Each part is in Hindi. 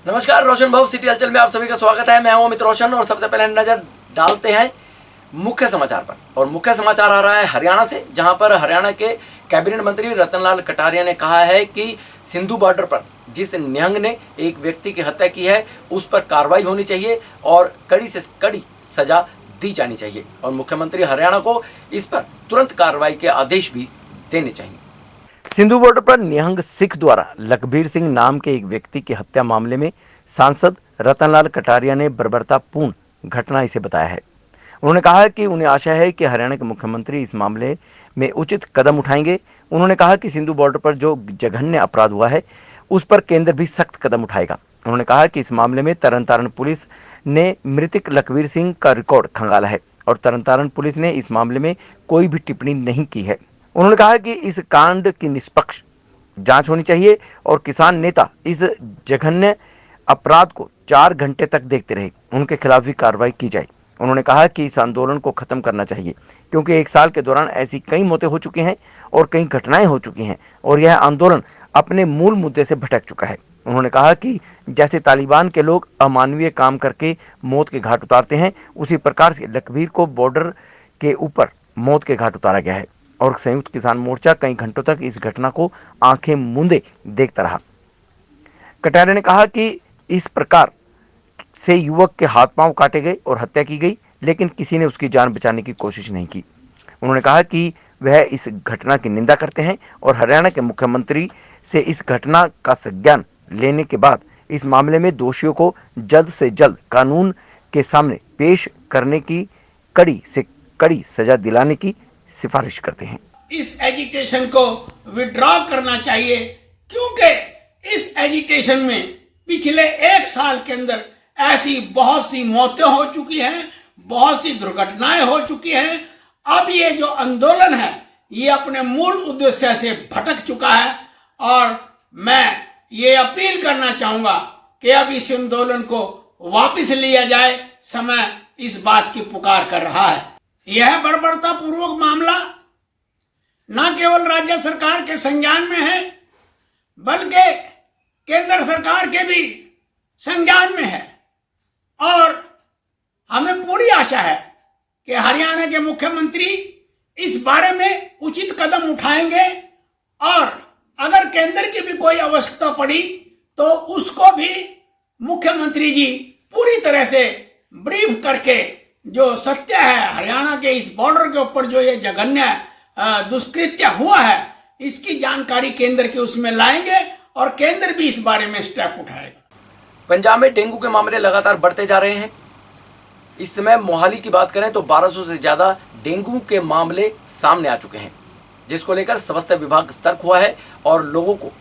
नमस्कार, रोशन भाव सिटी हलचल में आप सभी का स्वागत है। मैं हूं अमित रोशन और सबसे पहले नजर डालते हैं मुख्य समाचार पर। और मुख्य समाचार आ रहा है हरियाणा से, जहां पर हरियाणा के कैबिनेट मंत्री रतनलाल कटारिया ने कहा है कि सिंधु बॉर्डर पर जिस निहंग ने एक व्यक्ति की हत्या की है उस पर कार्रवाई होनी चाहिए और कड़ी से कड़ी सजा दी जानी चाहिए और मुख्यमंत्री हरियाणा को इस पर तुरंत कार्रवाई के आदेश भी देने चाहिए। सिंधु बॉर्डर पर निहंग सिख द्वारा लखबीर सिंह नाम के एक व्यक्ति की हत्या मामले में सांसद रतनलाल कटारिया ने बर्बरतापूर्ण घटना इसे बताया है। उन्होंने कहा कि उन्हें आशा है कि हरियाणा के मुख्यमंत्री इस मामले में उचित कदम उठाएंगे। उन्होंने कहा कि सिंधु बॉर्डर पर जो जघन्य अपराध हुआ है उस पर केंद्र भी सख्त कदम उठाएगा। उन्होंने कहा कि इस मामले में तरन पुलिस ने मृतक लखबीर सिंह का रिकॉर्ड खंगाला है और तरन पुलिस ने इस मामले में कोई भी टिप्पणी नहीं की है। उन्होंने कहा कि इस कांड की निष्पक्ष जांच होनी चाहिए और किसान नेता इस जघन्य अपराध को 4 घंटे तक देखते रहे, उनके खिलाफ भी कार्रवाई की जाए। उन्होंने कहा कि इस आंदोलन को खत्म करना चाहिए क्योंकि 1 साल के दौरान ऐसी कई मौतें हो चुकी हैं और कई घटनाएं हो चुकी हैं और यह आंदोलन अपने मूल मुद्दे से भटक चुका है। उन्होंने कहा कि जैसे तालिबान के लोग अमानवीय काम करके मौत के घाट उतारते हैं, उसी प्रकार से लखबीर को बॉर्डर के ऊपर मौत के घाट उतारा गया है और संयुक्त किसान मोर्चा कई घंटों तक इस घटना को आंखें मूंदे देखता रहा। कटारिया ने कहा कि इस प्रकार से युवक के हाथ पांव काटे गए और हत्या की गई, लेकिन किसी ने उसकी जान बचाने की कोशिश नहीं की। उन्होंने कहा कि वह इस घटना की निंदा करते हैं और हरियाणा के मुख्यमंत्री से इस घटना का संज्ञान लेने के बाद इस मामले में दोषियों को जल्द से जल्द कानून के सामने पेश करने की कड़ी से कड़ी सजा दिलाने की सिफारिश करते हैं। इस एजिटेशन को विड्रॉ करना चाहिए क्योंकि इस एजिटेशन में पिछले 1 साल के अंदर ऐसी बहुत सी मौतें हो चुकी हैं, बहुत सी दुर्घटनाएं हो चुकी हैं। अब ये जो आंदोलन है ये अपने मूल उद्देश्य से भटक चुका है और मैं ये अपील करना चाहूंगा कि अब इस आंदोलन को वापस लिया जाए। समय इस बात की पुकार कर रहा है। यह बर्बरतापूर्वक मामला न केवल राज्य सरकार के संज्ञान में है बल्कि केंद्र सरकार के भी संज्ञान में है और हमें पूरी आशा है कि हरियाणा के मुख्यमंत्री इस बारे में उचित कदम उठाएंगे और अगर केंद्र की भी कोई आवश्यकता पड़ी तो उसको भी मुख्यमंत्री जी पूरी तरह से ब्रीफ करके जो सत्य है हरियाणा के इस बॉर्डर के ऊपर जो ये जघन्य दुष्कृत्य हुआ है इसकी जानकारी केंद्र के उसमें लाएंगे और केंद्र भी इस बारे में स्टेप उठाएगा। पंजाब में डेंगू के मामले लगातार बढ़ते जा रहे हैं। इस समय मोहाली की बात करें तो 1200 से ज्यादा डेंगू के मामले सामने आ चुके हैं, जिसको लेकर स्वास्थ्य विभाग सतर्क हुआ है और लोगों को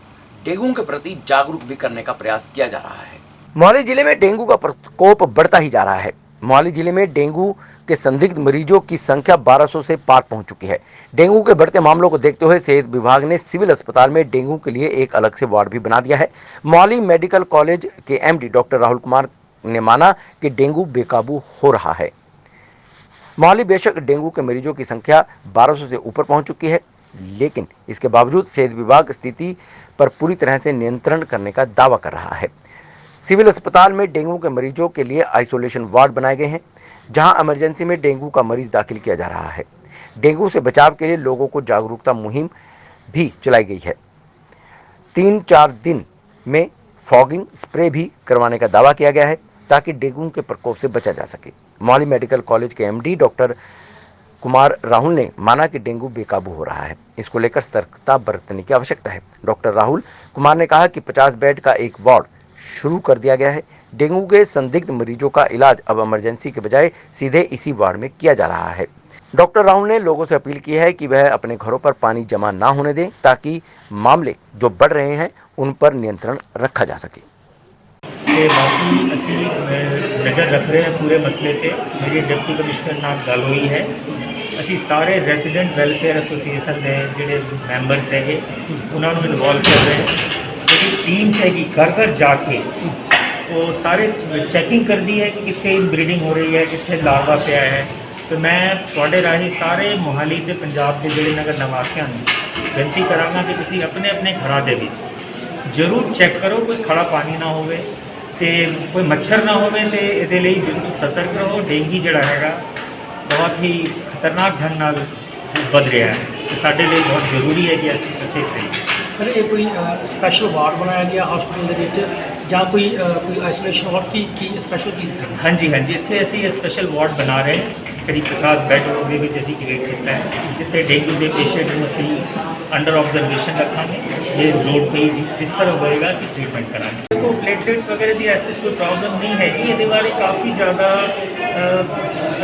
डेंगू के प्रति जागरूक भी करने का प्रयास किया जा रहा है। मोहाली जिले में डेंगू का प्रकोप बढ़ता ही जा रहा है। मोहाली जिले में डेंगू के संदिग्ध मरीजों की संख्या 1200 से पार पहुंच चुकी है। डेंगू के बढ़ते मामलों को देखते हुए सेहत विभाग ने सिविल अस्पताल में डेंगू के लिए एक अलग से वार्ड भी बना दिया है। मोहाली मेडिकल कॉलेज के एमडी डॉक्टर राहुल कुमार ने माना कि डेंगू बेकाबू हो रहा है। मोहाली बेशक डेंगू के मरीजों की संख्या 1200 से ऊपर पहुंच चुकी है, लेकिन इसके बावजूद सेहत विभाग स्थिति पर पूरी तरह से नियंत्रण करने का दावा कर रहा है। सिविल अस्पताल में डेंगू के मरीजों के लिए आइसोलेशन वार्ड बनाए गए हैं, जहां इमरजेंसी में डेंगू का मरीज दाखिल किया जा रहा है। डेंगू से बचाव के लिए लोगों को जागरूकता मुहिम भी चलाई गई है। 3-4 दिन में फॉगिंग स्प्रे भी करवाने का दावा किया गया है ताकि डेंगू के प्रकोप से बचा जा सके। मोहाली मेडिकल कॉलेज के एमडी डॉक्टर कुमार राहुल ने माना कि डेंगू बेकाबू हो रहा है, इसको लेकर सतर्कता बरतने की आवश्यकता है। डॉक्टर राहुल कुमार ने कहा कि 50 बेड का एक वार्ड शुरू कर दिया गया है। डेंगू के संदिग्ध मरीजों का इलाज अब इमरजेंसी के बजाय सीधे इसी वार्ड में किया जा रहा है। डॉक्टर राहुल ने लोगों से अपील की है कि वह अपने घरों पर पानी जमा ना होने दें ताकि मामले जो बढ़ रहे हैं उन पर नियंत्रण रखा जा सके। बाकी असी नज़र रख रहे हैं पूरे मसले पे। मेरी डिप्टी कमिश्नर नाम गल हुई है। असी सारे रेजिडेंट वेलफेयर एसोसीएशन के जोड़े मैंबरस है उन्होंने इन्वॉल्व कर रहे हैं। ਜਿਹੜੀ टीम्स हैगी घर घर जाके तो सारे चैकिंग कर दी है कि कितने ब्रीडिंग हो रही है, कितने लार्वा पिया है। तो मैं थोड़े राही सारे मोहाली के पंजाब के जोड़े नगर निवासियों ने बेनती कराँगा कि तुम अपने अपने घर के जरूर चैक करो कोई खड़ा पानी ना हो ਤੇ ਕੋਈ ਮੱਛਰ ਨਾ ਹੋਵੇ ਤੇ ਇਹਦੇ ਲਈ ਬਿਲਕੁਲ ਸਤਰਕ ਰਹੋ। ਡੇਂਗੀ ਜਿਹੜਾ ਹੈਗਾ ਬਹੁਤ ਹੀ ਖਤਰਨਾਕ ਢੰਗ ਨਾਲ ਵੱਧ ਰਿਹਾ ਹੈ ਤੇ ਸਾਡੇ ਲਈ ਬਹੁਤ ਜ਼ਰੂਰੀ ਹੈ ਕਿ ਅਸੀਂ ਸਚੇਤ ਰਹੀਏ। ਸਰ ਇਹ ਕੋਈ ਸਪੈਸ਼ਲ ਵਾਰਡ ਬਣਾਇਆ ਗਿਆ ਹਸਪੀਟਲ ਦੇ ਵਿੱਚ ਜਾਂ ਕੋਈ ਆਈਸੋਲੇਸ਼ਨ ਵਾਰਡ ਕੀ ਸਪੈਸ਼ਲ ਕੀਤਾ? ਹਾਂਜੀ ਹਾਂਜੀ, ਇੱਥੇ ਅਸੀਂ ਸਪੈਸ਼ਲ ਵਾਰਡ ਬਣਾ ਰਹੇ ਹਾਂ। ਕਰੀਬ 50 ਬੈੱਡ ਉਹਦੇ ਵਿੱਚ ਅਸੀਂ ਕ੍ਰੀਏਟ ਕੀਤਾ ਹੈ, ਜਿੱਥੇ ਡੇਂਗੂ ਦੇ ਪੇਸ਼ੈਂਟ ਨੂੰ ਅਸੀਂ ਅੰਡਰ ਆਬਜ਼ਰਵੇਸ਼ਨ ਰੱਖਾਂਗੇ। ਜੇ ਲੋੜ ਪਈ ਜਿਸ ਤਰ੍ਹਾਂ ਹੋਏਗਾ ਅਸੀਂ ਟ੍ਰੀਟਮੈਂਟ ਕਰਾਂਗੇ। ਦੇਖੋ ਪਲੇਟਲੇਟਸ वगैरह की ऐसी कोई प्रॉब्लम नहीं हैगी। ये बारे काफ़ी ज़्यादा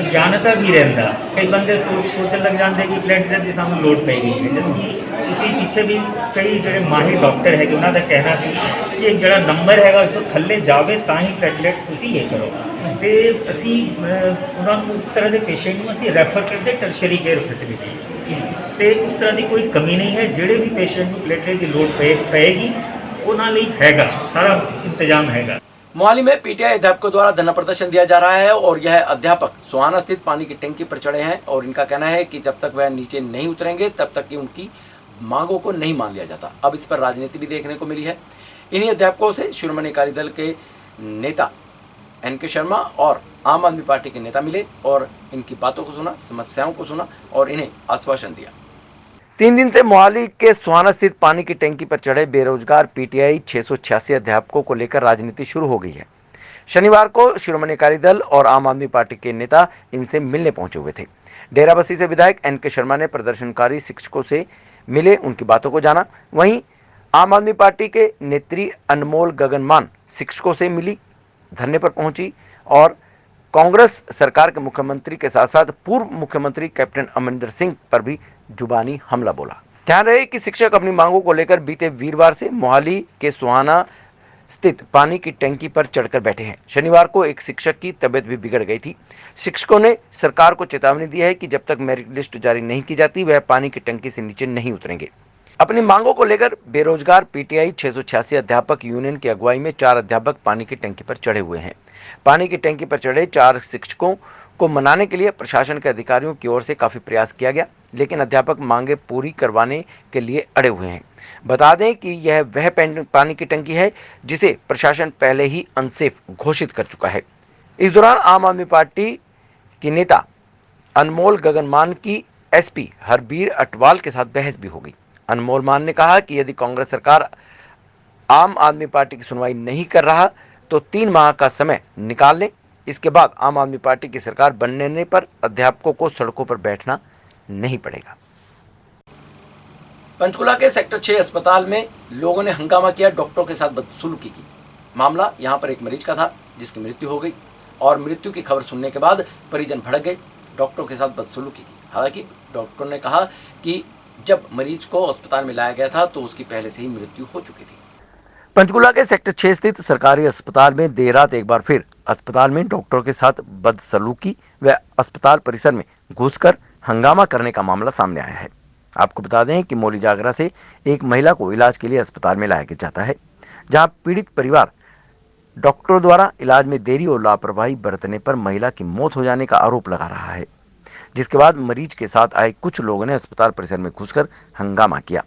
अज्ञानता भी रहता। कई बंदे सोचने लग जाते कि प्लेटलेट्स की सानू लोड़ पेगी है, जबकि उसी पीछे भी कई जो माहिर डॉक्टर है उन्होंने कहना सी कि एक जो नंबर है उस तो थले जाए तो ही प्लेटलेट तुसी ये करो। तो असी उन्होंने इस तरह के पेशेंट को असी रैफर करते टर्शरी केयर फैसिलिटी। तो उस तरह की कोई कमी नहीं है। जोड़े भी पेशेंट को प्लेटलेट की लोड़ पेगी उन्होंने लिए हैगा, सारा इंतजाम हैगा। मोहाली में पीटीआई अध्यापकों द्वारा धरना प्रदर्शन दिया जा रहा है और यह अध्यापक सुहाना स्थित पानी की टंकी पर चढ़े हैं और इनका कहना है कि जब तक वह नीचे नहीं उतरेंगे तब तक कि उनकी मांगों को नहीं मान लिया जाता। अब इस पर राजनीति भी देखने को मिली है। इन्हीं अध्यापकों से शिरोमणि अकाली दल के नेता एनके शर्मा और आम आदमी पार्टी के नेता मिले और इनकी बातों को सुना, समस्याओं को सुना और इन्हें आश्वासन दिया। 3 दिन से मोहाली के सुहाना स्थित पानी की टंकी पर चढ़े बेरोजगार पीटीआई 686 अध्यापकों को लेकर राजनीति शुरू हो गई है। शनिवार को शिरोमणि अकाली दल और आम आदमी पार्टी के नेता इनसे मिलने पहुंचे हुए थे। डेराबस्सी से विधायक एनके शर्मा ने प्रदर्शनकारी शिक्षकों से मिले, उनकी बातों को जाना। वहीं आम आदमी पार्टी के नेत्री अनमोल गगनमान शिक्षकों से मिली, धरने पर पहुंची और कांग्रेस सरकार के मुख्यमंत्री के साथ साथ पूर्व मुख्यमंत्री कैप्टन अमरिंदर सिंह पर भी जुबानी हमला बोला। ध्यान रहे कि शिक्षक अपनी मांगों को लेकर बीते वीरवार से मोहाली के सुहाना स्थित पानी की टंकी पर चढ़कर बैठे हैं। शनिवार को एक शिक्षक की तबीयत भी बिगड़ गई थी। शिक्षकों ने सरकार को चेतावनी दी है कि जब तक मेरिट लिस्ट जारी नहीं की जाती वह पानी की टंकी से नीचे नहीं उतरेंगे। अपनी मांगों को लेकर बेरोजगार पीटीआई 686 अध्यापक यूनियन की अगुवाई में 4 अध्यापक पानी की टंकी पर चढ़े हुए हैं। पानी की टंकी पर चढ़े 4 शिक्षकों को मनाने के लिए प्रशासन के अधिकारियों की ओर से काफी प्रयास किया गया, लेकिन अध्यापक मांगे पूरी करवाने के लिए अड़े हुए हैं। बता दें कि यह वह पानी की टंकी है जिसे प्रशासन पहले ही अनसेफ घोषित कर चुका है। इस दौरान आम आदमी पार्टी की नेता अनमोल गगनमान की एसपी हरबीर अटवाल के साथ बहस भी हो गई। अनमोल मान ने कहा कि यदि कांग्रेस सरकार आम आदमी पार्टी की सुनवाई नहीं कर रहा तो 3 माह का समय निकाल लें। इसके बाद आम आदमी पार्टी की सरकार बनने पर अध्यापकों को सड़कों पर बैठना नहीं पड़ेगा। पंचकुला के सेक्टर 6 अस्पताल में लोगों ने हंगामा किया, डॉक्टरों के साथ बदसलूकी की। मामला यहां पर एक मरीज का था जिसकी मृत्यु हो गई और मृत्यु की खबर सुनने के बाद परिजन भड़क गए, डॉक्टरों के साथ बदसलूकी की। हालांकि डॉक्टर ने कहा कि जब मरीज को अस्पताल में लाया गया था तो उसकी पहले से ही मृत्यु हो चुकी थी। पंचकुला के सेक्टर 6 स्थित सरकारी अस्पताल में देर रात एक बार फिर अस्पताल में डॉक्टरों के साथ बदसलूकी व अस्पताल परिसर में घुसकर हंगामा करने का मामला सामने आया है। आपको बता दें कि मौली जागरा से एक महिला को इलाज के लिए अस्पताल में लाया जाता है, जहां पीड़ित परिवार डॉक्टरों द्वारा इलाज में देरी और लापरवाही बरतने पर महिला की मौत हो जाने का आरोप लगा रहा है, जिसके बाद मरीज के साथ आए कुछ लोगों ने अस्पताल परिसर में घुसकर हंगामा किया।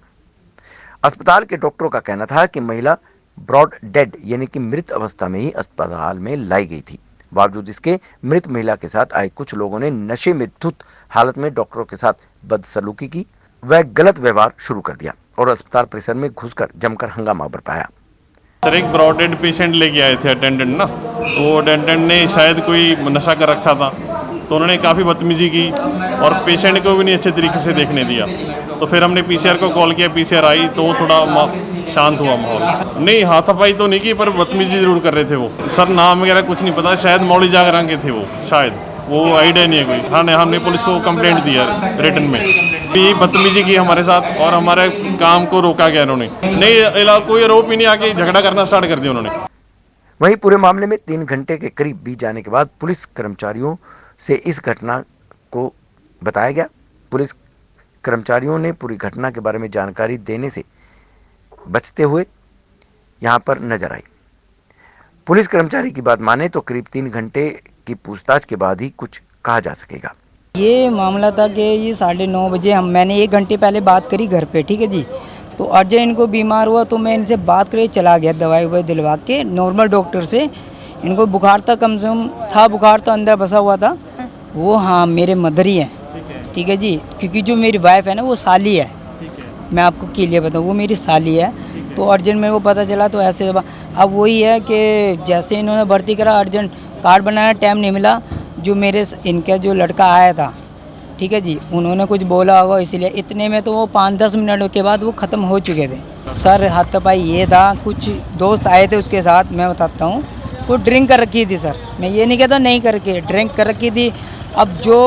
अस्पताल के डॉक्टरों का कहना था कि महिला ब्रॉड डेड यानी कि मृत अवस्था में ही अस्पताल में लाई गई थी। बावजूद इसके मृत महिला के साथ आए कुछ लोगों ने नशे में धुत हालत में डॉक्टरों के साथ बदसलूकी की व गलत व्यवहार शुरू कर दिया और अस्पताल परिसर में घुसकर जमकर हंगामा बरपाया। सर एक ब्रॉडेड पेशेंट लेके आए थे अटेंडेंट ना, तो अटेंडेंट ने शायद कोई नशा कर रखा था तो उन्होंने काफ़ी बदतमीजी की और पेशेंट को भी नहीं अच्छे तरीके से देखने दिया। तो फिर हमने पीसीआर को कॉल किया, पीसीआर आई तो थोड़ा शांत हुआ माहौल। नहीं हाथापाई तो नहीं की पर बदतमीजी जरूर कर रहे थे वो। सर नाम वगैरह कुछ नहीं पता, शायद मौली जागरा के थे वो, शायद वो आइडिया नहीं है कोई। हाँ हमने पुलिस को कंप्लेंट दिया रिटर्न में, ये बदतमीजी की हमारे साथ और हमारे काम को रोका गया इन्होंने। नहीं कोई आरोप ही नहीं, आके झगड़ा करना स्टार्ट कर दिया उन्होंने। वहीं पूरे मामले में 3 घंटे के करीब बीत जाने के बाद पुलिस कर्मचारियों से इस घटना को बताया गया। पुलिस कर्मचारियों ने पूरी घटना के बारे में जानकारी देने से बचते हुए यहां पर नजर आई। पुलिस कर्मचारी की बात माने तो करीब 3 घंटे की पूछताछ के बाद ही कुछ कहा जा सकेगा। ये मामला था कि ये 9:30 बजे मैंने 1 घंटे पहले बात करी घर पे, ठीक है जी। तो अर्जेंट इनको बीमार हुआ तो मैं इनसे बात करके चला गया, दवाई ववाई दिलवा के नॉर्मल डॉक्टर से। इनको बुखार था, कम से कम था बुखार, तो अंदर बसा हुआ था वो। हाँ, मेरे मदर ही है, ठीक है जी, क्योंकि जो मेरी वाइफ है ना वो साली है, मैं आपको क्लियर बताऊँ, वो मेरी साली है। तो अर्जेंट मेरे को पता चला तो ऐसे अब वही है कि जैसे इन्होंने भर्ती करा, अर्जेंट कार्ड बनाना टाइम नहीं मिला। जो मेरे इनका जो लड़का आया था, ठीक है जी, उन्होंने कुछ बोला होगा, इसलिए इतने में तो वो 5-10 मिनट के बाद वो ख़त्म हो चुके थे। सर हाथापाई ये था, कुछ दोस्त आए थे उसके साथ, मैं बताता हूँ, वो ड्रिंक कर रखी थी सर, मैं ये नहीं कहता नहीं करके, ड्रिंक कर रखी थी। अब जो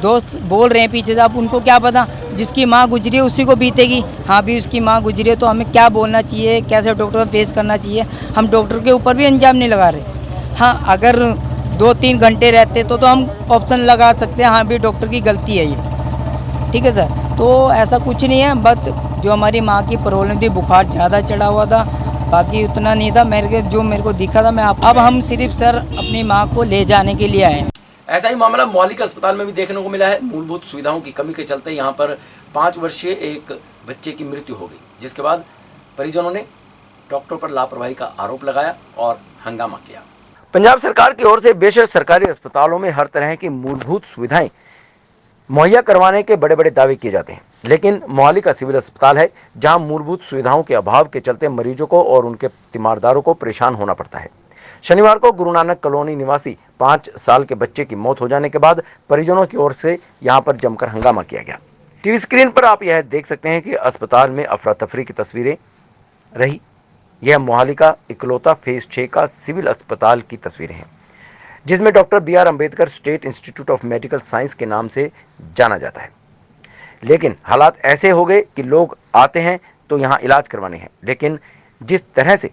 दोस्त बोल रहे हैं पीछे से, अब उनको क्या पता, जिसकी माँ गुजरी है उसी को बीतेगी। हाँ भी उसकी माँ गुजरी है तो हमें क्या बोलना चाहिए, कैसे डॉक्टर को फेस करना चाहिए, हम डॉक्टर के ऊपर भी अंजाम नहीं लगा रहे। हाँ, अगर 2-3 घंटे रहते तो हम ऑप्शन लगा सकते हैं, हाँ भी डॉक्टर की गलती है ये, ठीक है सर। तो ऐसा कुछ नहीं है, बट जो हमारी माँ की प्रॉब्लम थी, बुखार ज़्यादा चढ़ा हुआ था, बाकी उतना नहीं था। मेरे को दिखा था, अब हम सिर्फ सर अपनी माँ को ले जाने के लिए आए हैं। ऐसा ही मामला मौलिक अस्पताल में भी देखने को मिला है। मूलभूत सुविधाओं की कमी के चलते यहाँ पर 5 वर्षीय एक बच्चे की मृत्यु हो गई, जिसके बाद परिजनों ने डॉक्टर पर लापरवाही का आरोप लगाया और हंगामा किया। पंजाब सरकार की ओर से बेशक सरकारी अस्पतालों में हर तरह की मूलभूत सुविधाएं मुहैया करवाने के बड़े बड़े दावे किए जाते हैं, लेकिन मोहाली का सिविल अस्पताल है जहां मूलभूत सुविधाओं के अभाव के चलते मरीजों को और उनके तीमारदारों को परेशान होना पड़ता है। शनिवार को गुरु नानक कॉलोनी निवासी 5 साल के बच्चे की मौत हो जाने के बाद परिजनों की ओर से यहां पर जमकर हंगामा किया गया। टीवी स्क्रीन पर आप यह देख सकते हैं कि अस्पताल में अफरा तफरी की तस्वीरें रही। यह मोहाली का इकलौता फेज 6 का सिविल अस्पताल की तस्वीरें हैं, जिसमें doctor BR Ambedkar state institute of medical science के नाम से जाना जाता है। लेकिन हालात ऐसे हो गए कि लोग आते हैं तो यहाँ इलाज करवाने हैं, लेकिन जिस तरह से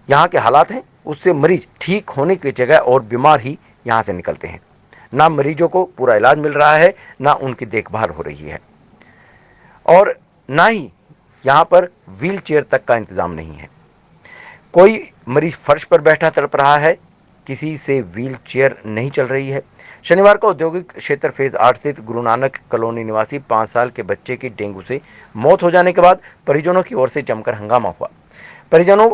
यहाँ के हालात हैं उससे मरीज ठीक होने की जगह और बीमार ही यहाँ से निकलते हैं। ना मरीजों को पूरा इलाज मिल रहा है, ना उनकी देखभाल हो रही है, और ना ही यहाँ पर व्हील चेयर तक का इंतज़ाम नहीं है। कोई मरीज फर्श पर बैठा तड़प रहा है, किसी से व्हील चेयर नहीं चल रही है। शनिवार को औद्योगिक क्षेत्र फेज 8 स्थित गुरु नानक कॉलोनी निवासी 5 साल के बच्चे की डेंगू से मौत हो जाने के बाद परिजनों की ओर से जमकर हंगामा हुआ। परिजनों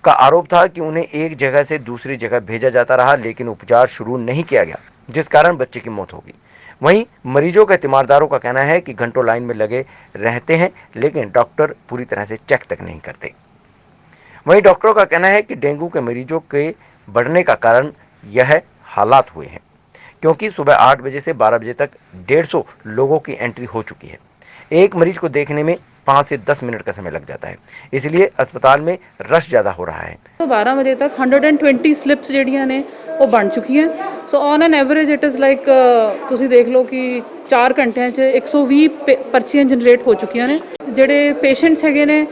का आरोप था कि उन्हें एक जगह से दूसरी जगह भेजा जाता रहा, लेकिन उपचार शुरू नहीं किया गया, जिस कारण बच्चे की मौत हो गई। वहीं मरीजों के तीमारदारों का कहना है कि घंटों लाइन में लगे रहते हैं, लेकिन डॉक्टर पूरी तरह से चेक तक नहीं करते। वहीं डॉक्टरों का कहना है कि डेंगू के मरीजों के बढ़ने का कारण यह हालात हुए हैं, क्योंकि सुबह 8 बजे से 12 बजे तक 150 लोगों की एंट्री हो चुकी है। एक मरीज को देखने में 5 से 10 मिनट का समय लग जाता है, इसलिए अस्पताल में रश ज़्यादा हो रहा है। तो 12 बजे तक 120 स्लिप्स ਜਿਹੜੀਆਂ ਨੇ ਉਹ ਬਣ ਚੁੱਕੀਆਂ। So on N average it is like ਤੁਸੀਂ ਦੇਖ ਲਓ ਕਿ 4 ਘੰਟਿਆਂ 'ਚ 120 ਪਰਚੀਆਂ ਜਨਰੇਟ ਹੋ ਚੁੱਕੀਆਂ ਨੇ। ਜਿਹੜੇ ਪੇਸ਼ੈਂਟਸ ਹੈਗੇ ਨੇ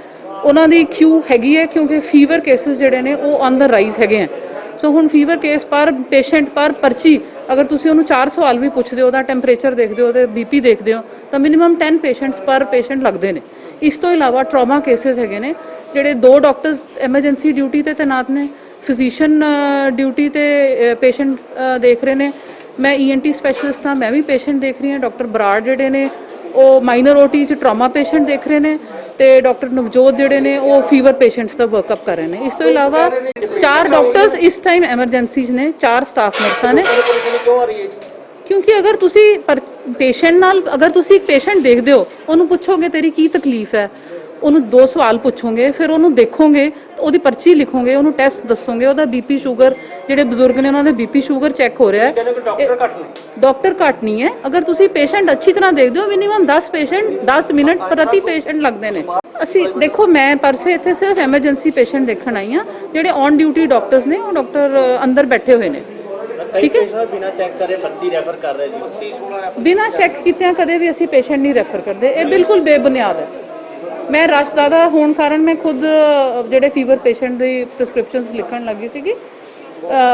ਉਹਨਾਂ ਦੀ ਕਿਊ ਹੈਗੀ ਹੈ, ਕਿਉਂਕਿ ਫੀਵਰ ਕੇਸਿਸ ਜਿਹੜੇ ਨੇ ਉਹ ਔਨ ਦਾ ਰਾਈਜ਼ ਹੈਗੇ ਆ। ਸੋ ਹੁਣ ਫੀਵਰ ਕੇਸ ਪਰ ਪੇਸ਼ੈਂਟ ਪਰ ਪਰਚੀ ਅਗਰ ਤੁਸੀਂ ਉਹਨੂੰ 4 ਸਵਾਲ ਵੀ ਪੁੱਛਦੇ ਹੋ, ਉਹਦਾ ਟੈਂਪਰੇਚਰ ਦੇਖਦੇ ਹੋ, ਉਹਦੇ BP ਦੇਖਦੇ ਹੋ, ਤਾਂ ਮਿਨੀਮਮ 10 ਪੇਸ਼ੈਂਟਸ ਪਰ ਪੇਸ਼ੈਂਟ ਲੱਗਦੇ ਨੇ। ਇਸ ਤੋਂ ਇਲਾਵਾ ਟਰਾਮਾ ਕੇਸਿਸ ਹੈਗੇ ਨੇ, ਜਿਹੜੇ 2 ਡਾਕਟਰਸ ਐਮਰਜੈਂਸੀ ਡਿਊਟੀ ਤੇ ਤੈਨਾਤ ਨੇ, ਫਿਜ਼ੀਸ਼ੀਅਨ ਡਿਊਟੀ ਤੇ ਪੇਸ਼ੈਂਟ ਦੇਖ ਰਹੇ ਨੇ। ਮੈਂ ENT ਸਪੈਸ਼ਲਿਸਟ ਹਾਂ, ਮੈਂ ਵੀ ਪੇਸ਼ੈਂਟ ਦੇਖ ਰਹੀ ਹਾਂ। ਡਾਕਟਰ ਬਰਾੜ ਜਿਹੜੇ ਨੇ ਉਹ ਮਾਈਨਰ OT 'ਚ ਟਰਾਮਾ ਪੇਸ਼ੈਂਟ ਦੇਖ ਰਹੇ ਨੇ, ਤੇ ਡਾਕਟਰ ਨਵਜੋਤ ਜਿਹੜੇ ਨੇ ਉਹ ਫੀਵਰ ਪੇਸ਼ੈਂਟਸ ਦਾ ਵਰਕਅਪ ਕਰ ਰਹੇ ਨੇ। ਇਸ ਤੋਂ ਇਲਾਵਾ 4 ਡਾਕਟਰਸ ਇਸ ਟਾਈਮ ਐਮਰਜੈਂਸੀ 'ਚ ਨੇ, 4 ਸਟਾਫ ਨਰਸਾਂ ਨੇ। ਕਿਉਂਕਿ ਅਗਰ ਤੁਸੀਂ ਪੇਸ਼ੈਂਟ ਨਾਲ ਅਗਰ ਤੁਸੀਂ ਇੱਕ ਪੇਸ਼ੈਂਟ ਦੇਖਦੇ ਹੋ, ਉਹਨੂੰ ਪੁੱਛੋਗੇ ਤੇਰੀ ਕੀ ਤਕਲੀਫ ਹੈ, ਉਹਨੂੰ 2 ਸਵਾਲ ਪੁੱਛੋਗੇ, ਫਿਰ ਉਹਨੂੰ ਦੇਖੋਗੇ, ਉਹਦੀ ਪਰਚੀ ਲਿਖੋਗੇ, ਉਹਨੂੰ ਟੈਸਟ ਦੱਸੋਗੇ, ਉਹਦਾ BP ਸ਼ੂਗਰ, ਜਿਹੜੇ ਬਜ਼ੁਰਗ ਨੇ ਉਹਨਾਂ ਦੇ BP ਸ਼ੂਗਰ ਚੈੱਕ ਹੋ ਰਿਹਾ ਹੈ। ਡਾਕਟਰ ਘੱਟ ਨਹੀਂ ਹੈ। ਅਗਰ ਤੁਸੀਂ ਪੇਸ਼ੈਂਟ ਅੱਛੀ ਤਰ੍ਹਾਂ ਦੇਖਦੇ ਹੋ, ਮਿਨੀਮਮ 10 ਪੇਸ਼ੈਂਟ 10 ਮਿੰਟ ਪ੍ਰਤੀ ਪੇਸ਼ੈਂਟ ਲੱਗਦੇ ਨੇ। ਅਸੀਂ ਦੇਖੋ, ਮੈਂ ਪਰਸੇ ਇੱਥੇ ਸਿਰਫ ਐਮਰਜੈਂਸੀ ਪੇਸ਼ੈਂਟ ਦੇਖਣ ਆਈ ਹਾਂ। ਜਿਹੜੇ ਔਨ ਡਿਊਟੀ ਡਾਕਟਰਸ ਨੇ ਉਹ ਡਾਕਟਰ ਅੰਦਰ ਬੈਠੇ ਹੋਏ ਨੇ। ਠੀਕ ਹੈ, ਬਿਨਾਂ ਚੈੱਕ ਕਰੇ ਭਰਤੀ ਰੈਫਰ ਕਰ ਰਹੇ ਜੀ। ਬਿਨਾਂ ਚੈੱਕ ਕੀਤਿਆਂ ਕਦੇ ਵੀ ਅਸੀਂ ਪੇਸ਼ੈਂਟ ਨਹੀਂ ਰੈਫਰ ਕਰਦੇ, ਇਹ ਬਿਲਕੁਲ ਬੇਬੁਨਿਆਦ ਹੈ। ਮੈਂ ਰਸ਼ ਜ਼ਿਆਦਾ ਹੋਣ ਕਾਰਨ ਮੈਂ ਖੁਦ ਜਿਹੜੇ ਫੀਵਰ ਪੇਸ਼ੈਂਟ ਦੀ ਪ੍ਰਿਸਕ੍ਰਿਪਸ਼ਨਸ ਲਿਖਣ ਲੱਗੀ ਸੀਗੀ,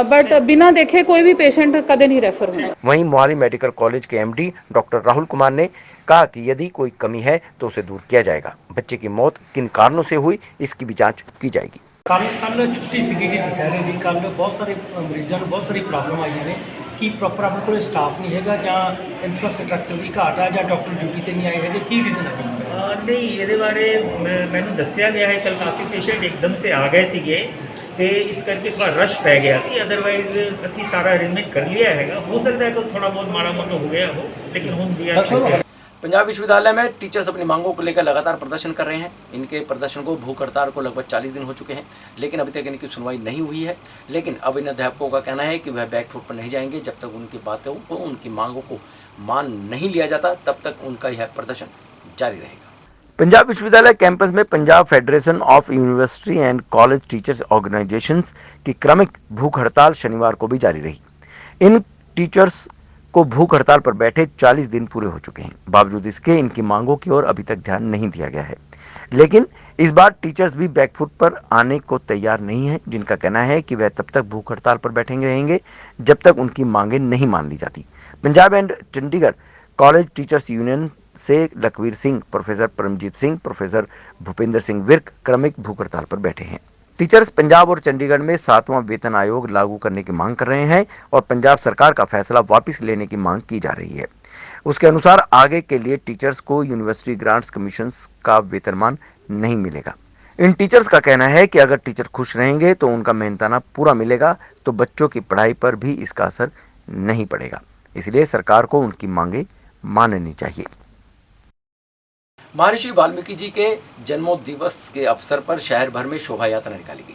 बट बिना देखे कोई भी पेशेंट कदे नहीं रेफर होना। वहीं मोहाली मेडिकल कॉलेज के MD डॉक्टर राहुल कुमार ने कहा कि यदि कोई कमी है तो उसे दूर किया जाएगा। बच्चे की मौत किन कारणों से हुई इसकी भी जांच की जाएगी। ਕੱਲ ਛੁੱਟੀ ਸੀਗੀ ਜੀ ਦੁਸਹਿਰੇ ਦੀ। ਕੱਲ ਬਹੁਤ ਸਾਰੇ ਮਰੀਜ਼ਾਂ ਨੂੰ ਬਹੁਤ ਸਾਰੀ ਪ੍ਰੋਬਲਮ ਆਈਆਂ ਨੇ ਕਿ ਪ੍ਰੋਪਰ ਆਪਣੇ ਕੋਲ ਸਟਾਫ ਨਹੀਂ ਹੈਗਾ, ਜਾਂ ਇਨਫਰਾਸਟ੍ਰਕਚਰ ਦੀ ਘਾਟ ਆ, ਜਾਂ ਡਾਕਟਰ ਡਿਊਟੀ ਤੇ ਨਹੀਂ ਆਏ ਹੈਗੇ। ਕੀ ਰੀਜ਼ਨ ਹੈ? नहीं ਇਹਦੇ ਬਾਰੇ ਮੈਨੂੰ ਦੱਸਿਆ ਗਿਆ ਹੈ ਕੱਲ ਕਾਫੀ ਪੇਸ਼ੈਂਟ ਇੱਕਦਮ ਸੇ ਆ ਗਏ ਸੀਗੇ ਤੇ ਇਸ ਕਰਕੇ ਥੋੜਾ ਰਸ਼ ਪੈ ਗਿਆ ਸੀ ਅਦਰਵਾਈਜ਼ ਅਸੀਂ ਸਾਰਾ ਅਰੇਂਜਮੈਂਟ ਕਰ ਲਿਆ ਹੈਗਾ ਹੋ ਸਕਦਾ ਹੈ ਕਿ ਥੋੜਾ ਬਹੁਤ ਮਾੜਾ ਮੋਟਾ ਹੋ ਗਿਆ ਹੋ लेकिन ਹੁਣ भी अच्छा पंजाब विश्वविद्यालय में टीचर्स अपनी मांगों को लेकर लगातार प्रदर्शन कर रहे हैं। इनके प्रदर्शन को भूख हड़ताल को लगभग 40 दिन हो चुके हैं, लेकिन अभी तक इनकी सुनवाई नहीं हुई है। लेकिन अब इन अध्यापकों का कहना है कि वह बैकफुट पर नहीं जाएंगे जब तक उनकी बातों को, उनकी मांगों को मान नहीं लिया जाता, तब तक उनका यह प्रदर्शन जारी रहेगा। पंजाब विश्वविद्यालय कैंपस में Punjab federation of university and college teachers organisations की क्रमिक भूख हड़ताल शनिवार को भी जारी रही। इन टीचर्स को भूख हड़ताल पर बैठे 40 दिन पूरे हो चुके हैं। बावजूद इसके इनकी मांगों की ओर अभी तक ध्यान नहीं दिया गया है। लेकिन इस बार टीचर्स भी बैकफुट पर आने को तैयार नहीं है, जिनका कहना है कि वह तब तक भूख हड़ताल पर बैठेंगे रहेंगे जब तक उनकी मांगें नहीं मान ली जाती। Punjab and Chandigarh college teachers union से लखवीर सिंह, प्रोफेसर परमजीत सिंह, प्रोफेसर भूपेंद्र सिंह विर्क क्रमिक भूख हड़ताल पर बैठे हैं। टीचर्स पंजाब और चंडीगढ़ में 7वां वेतन आयोग लागू करने की मांग कर रहे हैं और पंजाब सरकार का फैसला वापस लेने की मांग की जा रही है। उसके अनुसार आगे के लिए टीचर्स को यूनिवर्सिटी ग्रांट्स कमीशन का वेतनमान नहीं मिलेगा। इन टीचर्स का कहना है कि अगर टीचर खुश रहेंगे तो उनका मेहनताना पूरा मिलेगा, तो बच्चों की पढ़ाई पर भी इसका असर नहीं पड़ेगा। इसलिए सरकार को उनकी मांगे माननी चाहिए। महर्षि वाल्मीकि जी के जन्मोदिवस के अवसर पर शहर भर में शोभा यात्रा निकाली गई,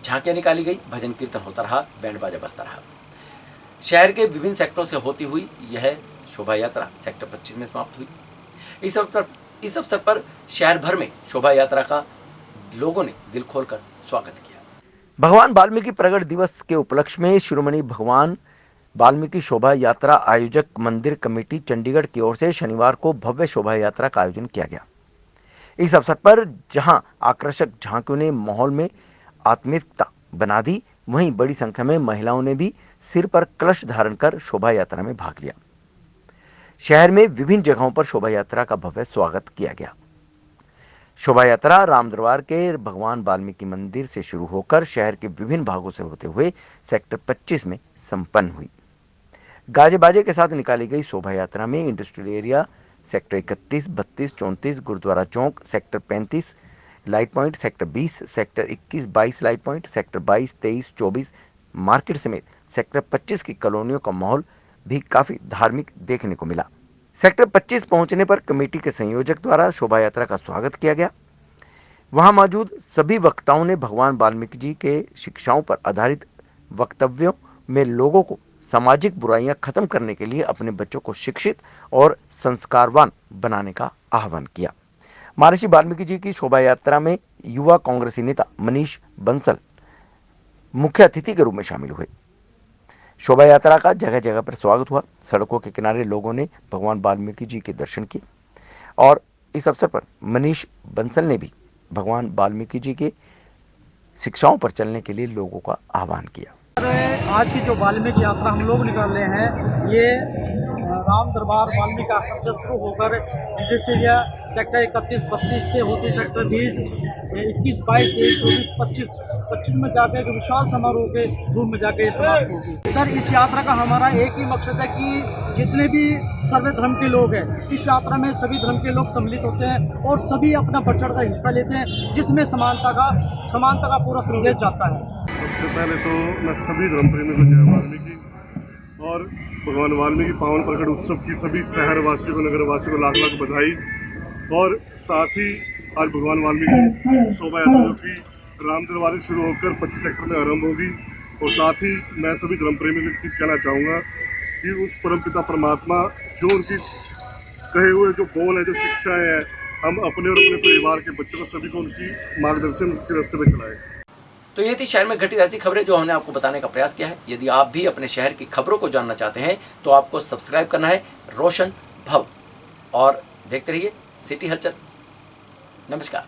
झांकियां निकाली गई, भजन कीर्तन होता रहा, बैंड बाजा बजता रहा। शहर के विभिन्न सेक्टरों से होती हुई यह शोभा यात्रा सेक्टर 25 में समाप्त हुई। इस अवसर पर शहर भर में शोभा यात्रा का लोगों ने दिल खोलकर स्वागत किया। भगवान वाल्मीकि प्रगट दिवस के उपलक्ष्य में शिरोमणि भगवान वाल्मीकि शोभा यात्रा आयोजक मंदिर कमेटी चंडीगढ़ की ओर से शनिवार को भव्य शोभा यात्रा का आयोजन किया गया। इस अवसर पर जहां आकर्षक झांकियों ने माहौल में आत्मीयता बना दी, वहीं बड़ी संख्या में महिलाओं ने भी सिर पर कलश धारण कर शोभा यात्रा में भाग लिया। शहर में विभिन्न जगहों पर शोभा यात्रा का भव्य स्वागत किया गया। शोभा यात्रा रामदरबार के भगवान वाल्मीकि मंदिर से शुरू होकर शहर के विभिन्न भागों से होते हुए सेक्टर 25 में संपन्न हुई। गाजे बाजे के साथ निकाली गई शोभा यात्रा में industrial area sector 31, 32, 34, Gurudwara Chowk sector 35 light point, sector 20, sector 21, 22 light point, sector 22, 23, 24 market समेत सेक्टर 25 की कॉलोनियों का माहौल भी काफी धार्मिक देखने को मिला। सेक्टर 25 पहुंचने पर कमेटी के संयोजक द्वारा शोभा यात्रा का स्वागत किया गया। वहां मौजूद सभी वक्ताओं ने भगवान वाल्मीकि जी के शिक्षाओं पर आधारित वक्तव्यों में लोगों को सामाजिक बुराइयां खत्म करने के लिए अपने बच्चों को शिक्षित और संस्कारवान बनाने का आह्वान किया। महर्षि वाल्मीकि जी की शोभा यात्रा में युवा कांग्रेसी नेता मनीष बंसल मुख्य अतिथि के रूप में शामिल हुए। शोभा यात्रा का जगह जगह पर स्वागत हुआ। सड़कों के किनारे लोगों ने भगवान वाल्मीकि जी के दर्शन किए और इस अवसर पर मनीष बंसल ने भी भगवान वाल्मीकि जी के शिक्षाओं पर चलने के लिए लोगों का आह्वान किया। आज की जो वाल्मीकि यात्रा हम लोग निकाल रहे हैं, ये राम दरबार वाल्मीकि आश्रम से शुरू होकर इंडस्ट्रियल एरिया सेक्टर 31, 32 से होती सेक्टर 20, 21, 22, 23, 24, 25 में जाकर जो विशाल समारोह के रूप में जाकर समाप्त होगी। सर, इस यात्रा का हमारा एक ही मकसद है कि जितने भी सर्वे धर्म के लोग हैं, इस यात्रा में सभी धर्म के लोग सम्मिलित होते हैं और सभी अपना बढ़ चढ़ कर हिस्सा लेते हैं, जिसमें समानता का पूरा संदेश जाता है। सबसे पहले तो मैं सभी धर्म प्रेमी को जय वाल्मीकि और भगवान वाल्मीकि पावन प्रकट उत्सव की सभी शहरवासियों को, नगरवासियों को लाख लाख बधाई। और साथ ही आज भगवान वाल्मीकि शोभा यात्रा जो कि राम दरबार से शुरू होकर 25 सेक्टर में आरंभ होगी। और साथ ही मैं सभी धर्म प्रेमी को एक चीज़ कहना चाहूँगा कि उस परमपिता परमात्मा जो उनकी कहे हुए जो बोल है, जो शिक्षाएँ हैं, हम अपने और अपने परिवार के बच्चों को सभी को उनकी मार्गदर्शन के रास्ते पर चलाएं। तो ये थी शहर में घटित ऐसी खबरें जो हमने आपको बताने का प्रयास किया है। यदि आप भी अपने शहर की खबरों को जानना चाहते हैं तो आपको सब्सक्राइब करना है रोशन भव और देखते रहिए सिटी हलचल। नमस्कार।